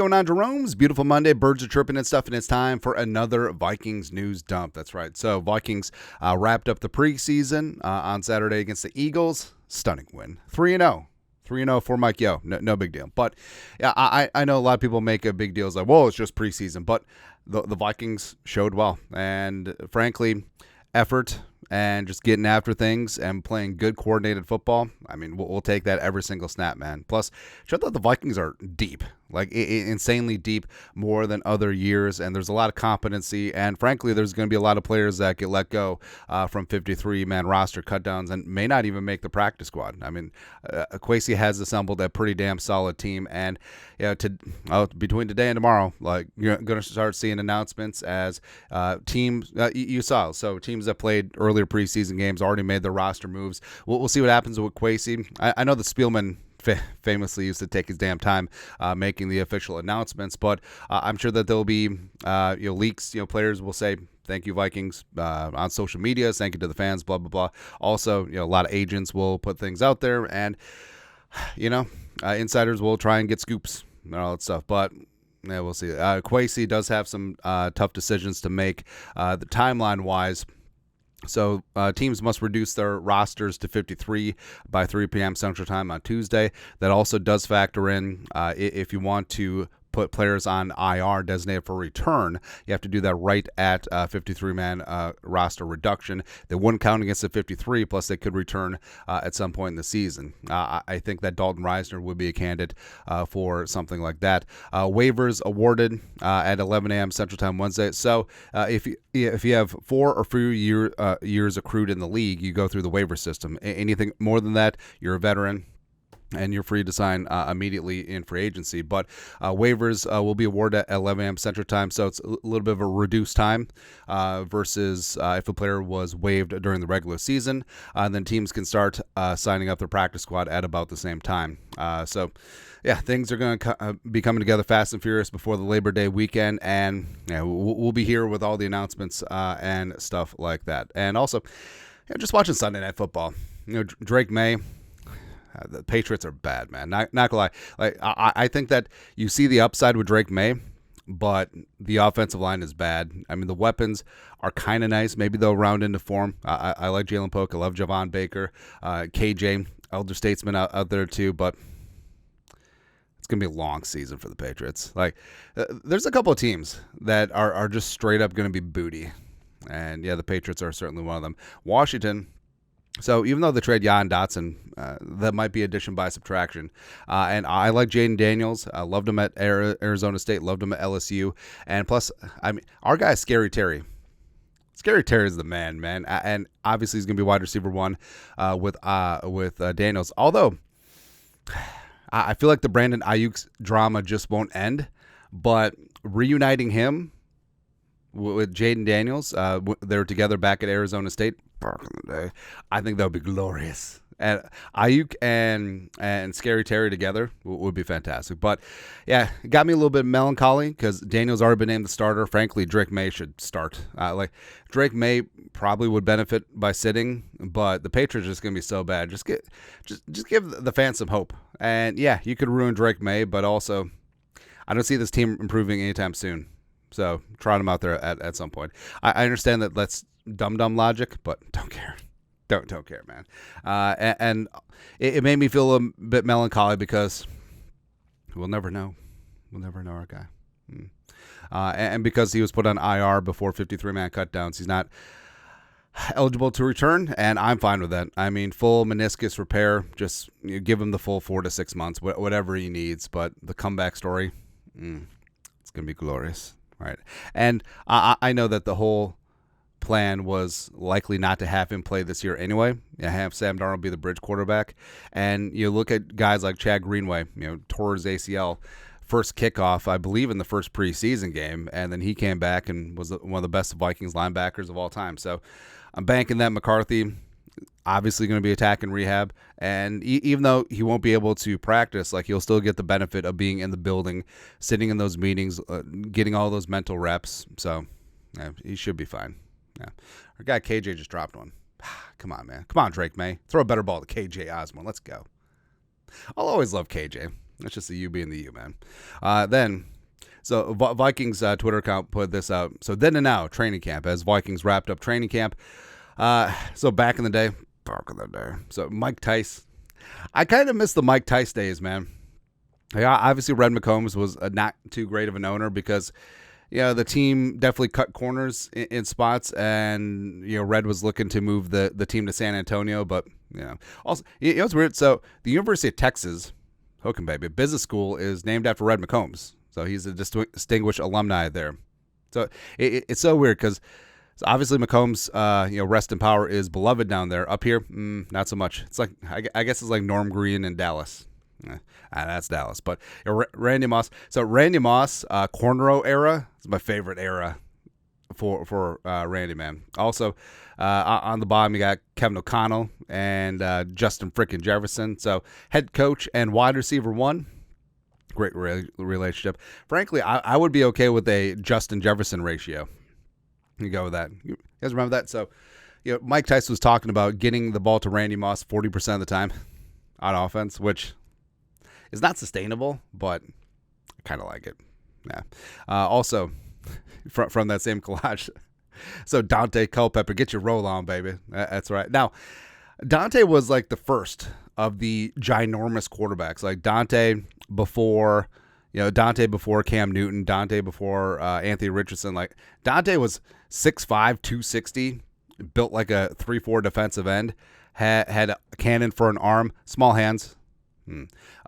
going on, Jerome's? Beautiful Monday. Birds are chirping and stuff, and it's time for another Vikings news dump. That's right. So Vikings wrapped up the preseason on Saturday against the Eagles. Stunning win. 3-0. 3-0 for Mike Yo. No big deal. But yeah, I know a lot of people make a big deal. It's like, well, it's just preseason. But the Vikings showed well. And frankly, effort and just getting after things and playing good coordinated football. I mean, we'll take that every single snap, man. Plus, showed that the Vikings are deep, like insanely deep, more than other years, and there's a lot of competency, and frankly, there's going to be a lot of players that get let go from 53-man roster cutdowns and may not even make the practice squad. I mean, Kwesi has assembled a pretty damn solid team, and between today and tomorrow, like, you're going to start seeing announcements as teams you saw. So teams that played earlier preseason games already made their roster moves. We'll see what happens with Kwesi. I know that Spielman famously used to take his damn time making the official announcements, but I'm sure that there'll be leaks. Players will say thank you, Vikings, on social media. Thank you to the fans. Blah blah blah. Also, a lot of agents will put things out there, and insiders will try and get scoops and all that stuff. But yeah, we'll see. Kwesi does have some tough decisions to make, the timeline wise. So teams must reduce their rosters to 53 by 3 p.m. Central Time on Tuesday. That also does factor in if you want to put players on IR designated for return, you have to do that right at 53-man roster reduction. They wouldn't count against the 53, plus they could return at some point in the season. I think that Dalton Reisner would be a candidate for something like that. Waivers awarded at 11 a.m. Central Time Wednesday. So if you have 4 or fewer years accrued in the league, you go through the waiver system. Anything more than that, you're a veteran, and you're free to sign immediately in free agency. But waivers will be awarded at 11 a.m. Central Time, so it's a little bit of a reduced time versus if a player was waived during the regular season. And then teams can start signing up their practice squad at about the same time. So, things are going to be coming together fast and furious before the Labor Day weekend, and we'll be here with all the announcements and stuff like that. And also, just watching Sunday Night Football. Drake May. The Patriots are bad, man. Not gonna lie. Like I think that you see the upside with Drake May, but the offensive line is bad. I mean, the weapons are kind of nice. Maybe they'll round into form. I like Jalen Polk. I love Javon Baker, KJ, elder statesman out there too. But it's gonna be a long season for the Patriots. Like, there's a couple of teams that are just straight up gonna be booty, and the Patriots are certainly one of them. Washington. So even though they trade Jan Dotson, that might be addition by subtraction. And I like Jaden Daniels. I loved him at Arizona State, loved him at LSU. And plus, I mean, our guy is Scary Terry. Scary Terry is the man. And obviously he's going to be wide receiver 1 with Daniels. Although, I feel like the Brandon Ayuk drama just won't end. But reuniting him with Jaden Daniels, they were together back at Arizona State back in the day. I think that would be glorious. And Ayuk and Scary Terry together would be fantastic. But it got me a little bit melancholy because Daniels already been named the starter. Frankly, Drake May should start. Drake May probably would benefit by sitting, but the Patriots are just gonna be so bad. Just give the fans some hope. And you could ruin Drake May, but also I don't see this team improving anytime soon. So try them out there at some point. I understand that that's dumb logic, but don't care. Don't care, man. And it made me feel a bit melancholy because we'll never know. We'll never know our guy. And because he was put on IR before 53-man cutdowns, he's not eligible to return, and I'm fine with that. I mean, full meniscus repair, just give him the full 4 to 6 months, whatever he needs. But the comeback story, it's going to be glorious. Right. And I know that the whole plan was likely not to have him play this year anyway. Have Sam Darnold be the bridge quarterback. And you look at guys like Chad Greenway, tore his ACL first kickoff, I believe, in the first preseason game. And then he came back and was one of the best Vikings linebackers of all time. So I'm banking that McCarthy obviously going to be attacking rehab, and even though he won't be able to practice, he'll still get the benefit of being in the building, sitting in those meetings, getting all those mental reps. So he should be fine. Our guy KJ just dropped one. Come on, man. Come on, Drake May. Throw a better ball to KJ Osborne. Let's go. I'll always love KJ. That's just the U being the U, man. Then So Vikings Twitter account put this out. So then and now, training camp, as Vikings wrapped up training camp. So back in the day. So Mike Tice. I kind of miss the Mike Tice days, man. Yeah, obviously Red McCombs was not too great of an owner because, the team definitely cut corners in spots, and Red was looking to move the team to San Antonio, but also it's weird. So the University of Texas, Hokum baby, business school is named after Red McCombs, so he's a distinguished alumni there. So it's so weird because obviously McCombs, rest in power, is beloved down there. Up here, not so much. It's like I guess it's like Norm Green in Dallas. That's Dallas, but Randy Moss. So Randy Moss, cornrow era is my favorite era for Randy, man. Also, on the bottom you got Kevin O'Connell and Justin frickin' Jefferson. So head coach and wide receiver one, great relationship. Frankly, I would be okay with a Justin Jefferson ratio. You go with that. You guys remember that? So, Mike Tice was talking about getting the ball to Randy Moss 40% of the time on offense, which is not sustainable, but I kind of like it. Yeah. Also, from that same collage, so Dante Culpepper, get your roll on, baby. That's right. Now, Dante was like the first of the ginormous quarterbacks. Like Dante before Cam Newton, Dante before Anthony Richardson. Like Dante was 6'5", 260, built like a 3-4 defensive end, had a cannon for an arm, small hands.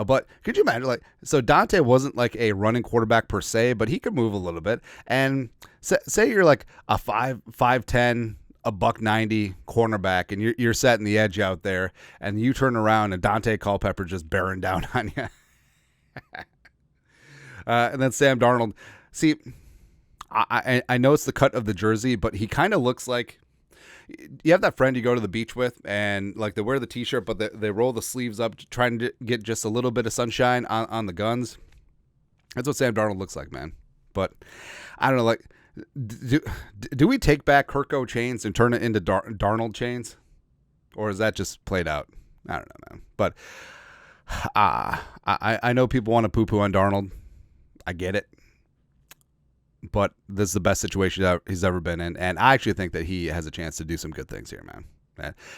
But could you imagine, so Dante wasn't like a running quarterback per se, but he could move a little bit. And say you're like a 5'10", a $190 cornerback, and you're setting the edge out there, and you turn around and Dante Culpepper just bearing down on you. And then Sam Darnold. See, I know it's the cut of the jersey, but he kind of looks like, you have that friend you go to the beach with, and like they wear the t-shirt, but they roll the sleeves up, trying to get just a little bit of sunshine on the guns. That's what Sam Darnold looks like, man. But I don't know, like, do we take back Kirko chains and turn it into Darnold chains, or is that just played out? I don't know, man. But I know people want to poo-poo on Darnold. I get it. But this is the best situation that he's ever been in. And I actually think that he has a chance to do some good things here, man.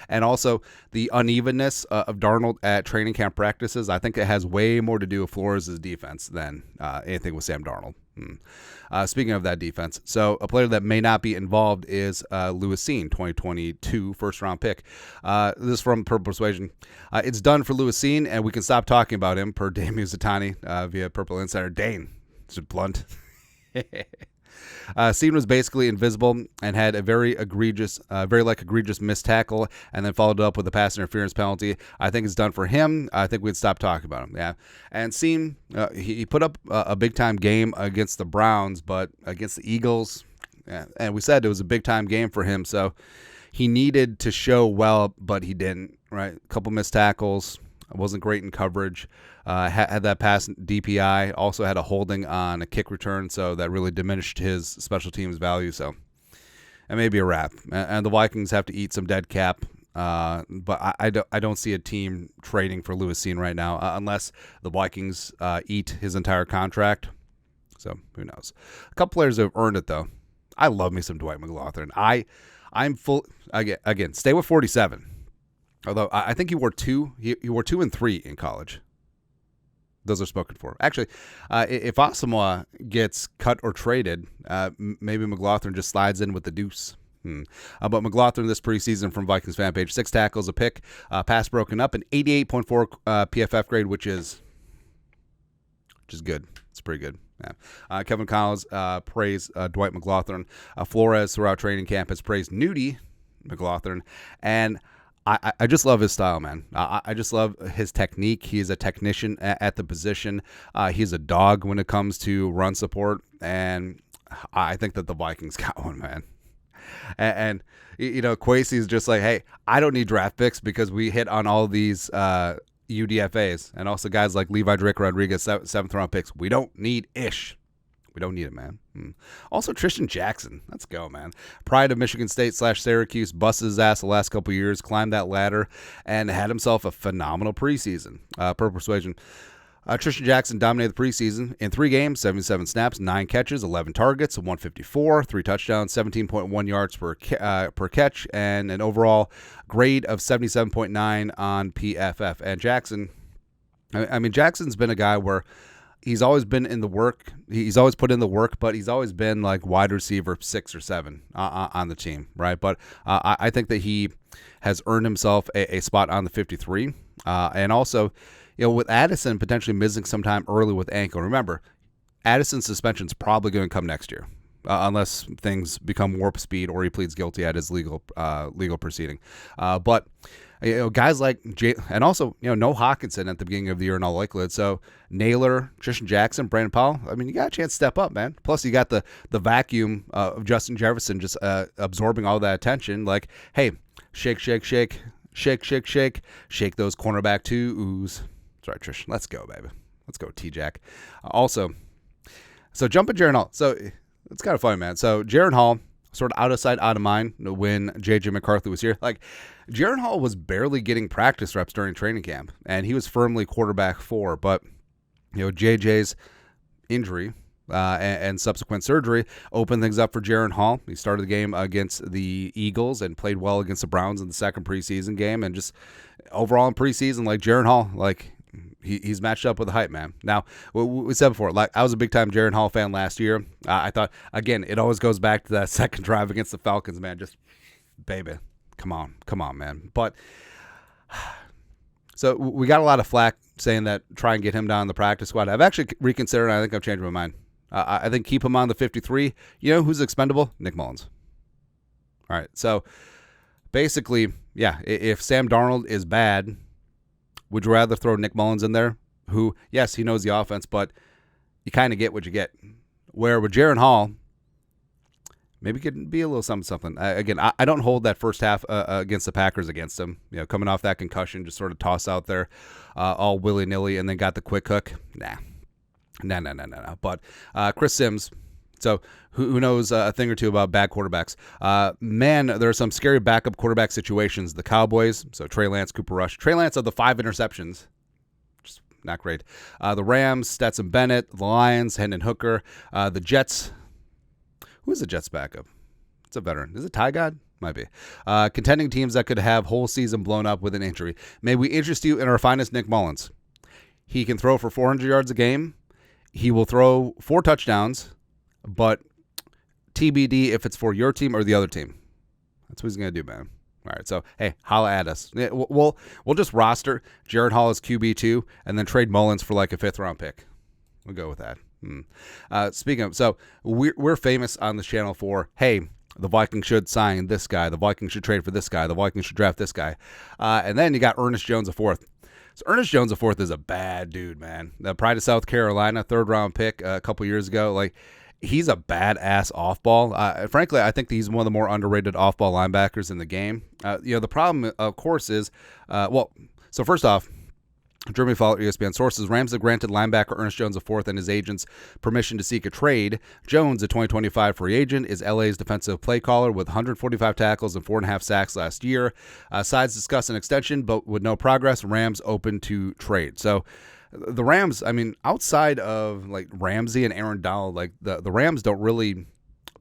And also the unevenness of Darnold at training camp practices, I think it has way more to do with Flores' defense than anything with Sam Darnold. Speaking of that defense, so a player that may not be involved is Lewis Cine, 2022 first-round pick. This is from Purple Persuasion. It's done for Lewis Cine, and we can stop talking about him, per Dane Musitani via Purple Insider. Dane, it's blunt. Cine was basically invisible and had a very egregious missed tackle, and then followed up with a pass interference penalty. I think it's done for him. I think we'd stop talking about him. Yeah, and Cine, he put up a big time game against the Browns, but against the Eagles, and we said it was a big time game for him. So he needed to show well, but he didn't. Right, a couple missed tackles. Wasn't great in coverage. Had that pass DPI. Also had a holding on a kick return, so that really diminished his special teams value. So it may be a wrap. And the Vikings have to eat some dead cap. But I don't see a team trading for Lewis Cine right now unless the Vikings eat his entire contract. So who knows? A couple players have earned it though. I love me some Dwight McGlothern. I'm full again. Stay with 47. Although I think he wore 2. He wore 2 and 3 in college. Those are spoken for. Actually, if Asamoah gets cut or traded, maybe McGlothern just slides in with the deuce. But McGlothern this preseason from Vikings fan page, 6 tackles, a pick, pass broken up, an 88.4 PFF grade, which is good. It's pretty good. Yeah. Kevin Collins praised Dwight McGlothern. Flores throughout training camp has praised Nudie McGlothern, and I just love his style, man. I just love his technique. He's a technician at the position. He's a dog when it comes to run support, and I think that the Vikings got one, man. And Kwesi's just like, hey, I don't need draft picks because we hit on all these UDFAs, and also guys like Levi Drake Rodriguez, 7th round picks. We don't need Ish. We don't need it, man. Also, Tristan Jackson. Let's go, man. Pride of Michigan State / Syracuse. Busted his ass the last couple years. Climbed that ladder and had himself a phenomenal preseason. Per Persuasion. Tristan Jackson dominated the preseason in 3 games, 77 snaps, 9 catches, 11 targets, 154, 3 touchdowns, 17.1 yards per catch, and an overall grade of 77.9 on PFF. And Jackson, I mean, Jackson's been a guy where he's always been in the work. He's always put in the work, but he's always been like wide receiver 6 or 7 on the team, right? But I think that he has earned himself a spot on the 53, and also, with Addison potentially missing some time early with ankle. Remember, Addison's suspension is probably going to come next year, unless things become warp speed or he pleads guilty at his legal proceeding. But guys like and also no Hawkinson at the beginning of the year in all likelihood. So Naylor, Tristan Jackson, Brandon Powell. I mean, you got a chance to step up, man. Plus, you got the vacuum of Justin Jefferson just absorbing all that attention. Like, hey, shake, shake, shake, shake, shake, shake, shake those cornerback twos. Sorry, Trish. Let's go, baby. Let's go, T-Jack. Also, so jumping Jiren Hall. So it's kind of funny, man. So Jiren Hall, sort of out of sight, out of mind when J.J. McCarthy was here. Like, Jiren Hall was barely getting practice reps during training camp, and he was firmly quarterback 4. But, J.J.'s injury and subsequent surgery opened things up for Jiren Hall. He started the game against the Eagles and played well against the Browns in the second preseason game. And just overall in preseason, like, Jiren Hall, like, he's matched up with the hype, man. Now, we said before, like, I was a big-time Jiren Hall fan last year. I thought, again, it always goes back to that second drive against the Falcons, man. Just, baby, come on, man. But, so we got a lot of flack saying that try and get him down in the practice squad. I've actually reconsidered, and I think I've changed my mind. I think keep him on the 53. You know who's expendable? Nick Mullins. All right, so basically, yeah, if Sam Darnold is bad, would you rather throw Nick Mullins in there, who, yes, he knows the offense, but you kind of get what you get? Where with Jiren Hall, maybe could be a little something. Again, I don't hold that first half against the Packers against him. Coming off that concussion, just sort of toss out there all willy-nilly and then got the quick hook. Nah. But Chris Sims, so who knows a thing or two about bad quarterbacks. Man, there are some scary backup quarterback situations. The Cowboys, so Trey Lance, Cooper Rush. Trey Lance had the 5 interceptions. Just not great. The Rams, Stetson Bennett. The Lions, Hendon Hooker. The Jets. Who is the Jets backup? It's a veteran. Is it Ty God? Might be. Contending teams that could have whole season blown up with an injury. May we interest you in our finest Nick Mullins. He can throw for 400 yards a game. He will throw 4 touchdowns, but TBD if it's for your team or the other team. That's what he's going to do, man. All right, so, hey, holla at us. We'll just roster Jiren Hall as QB2 and then trade Mullins for like a 5th-round pick. We'll go with that. Speaking of, so we're famous on this channel for, hey, the Vikings should sign this guy. The Vikings should trade for this guy. The Vikings should draft this guy. And then you got Ernest Jones IV. So Ernest Jones IV is a bad dude, man. The pride of South Carolina, 3rd-round pick a couple years ago. Like, he's a badass off-ball. Frankly, I think he's one of the more underrated off-ball linebackers in the game. The problem, of course, is, so first off, Jeremy Fowler, ESPN sources, Rams have granted linebacker Ernest Jones IV and his agents permission to seek a trade. Jones, a 2025 free agent, is LA's defensive play caller with 145 tackles and 4.5 sacks last year. Sides discuss an extension, but with no progress, Rams open to trade. So the Rams, I mean, outside of like Ramsey and Aaron Donald, like the Rams don't really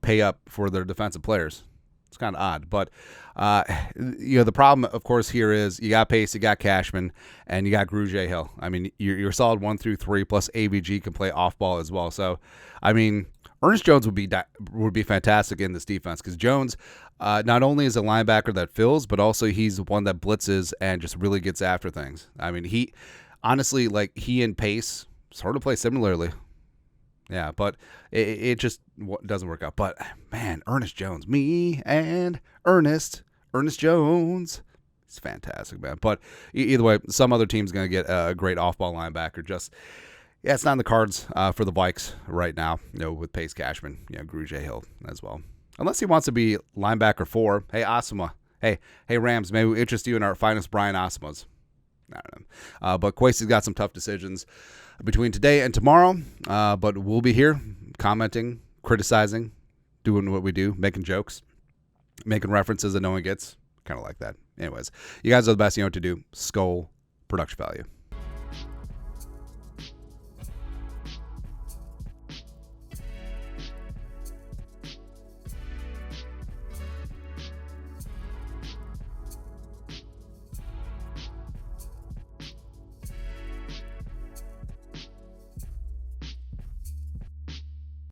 pay up for their defensive players. It's kind of odd, but the problem, of course, here is you got Pace, you got Cashman, and you got Grugier Hill. I mean, you're solid 1 through 3, plus AVG can play off ball as well. So, I mean, Ernest Jones would be fantastic in this defense because Jones not only is a linebacker that fills, but also he's one that blitzes and just really gets after things. I mean, he honestly, like, he and Pace sort of play similarly. Yeah, but it just doesn't work out. But, man, Ernest Jones. Me and Ernest Jones. It's fantastic, man. But either way, some other team's going to get a great off-ball linebacker. It's not in the cards for the Vikes right now, with Pace, Cashman, Grugier Hill as well. Unless he wants to be linebacker 4. Hey, Asima. Hey, Rams, maybe we interest you in our finest Brian Asimas. I don't know. But Kwesi's got some tough decisions between today and tomorrow. But we'll be here commenting, criticizing, doing what we do, making jokes, making references that no one gets. Kind of like that. Anyways, you guys are the best. You know what to do. Skull production value.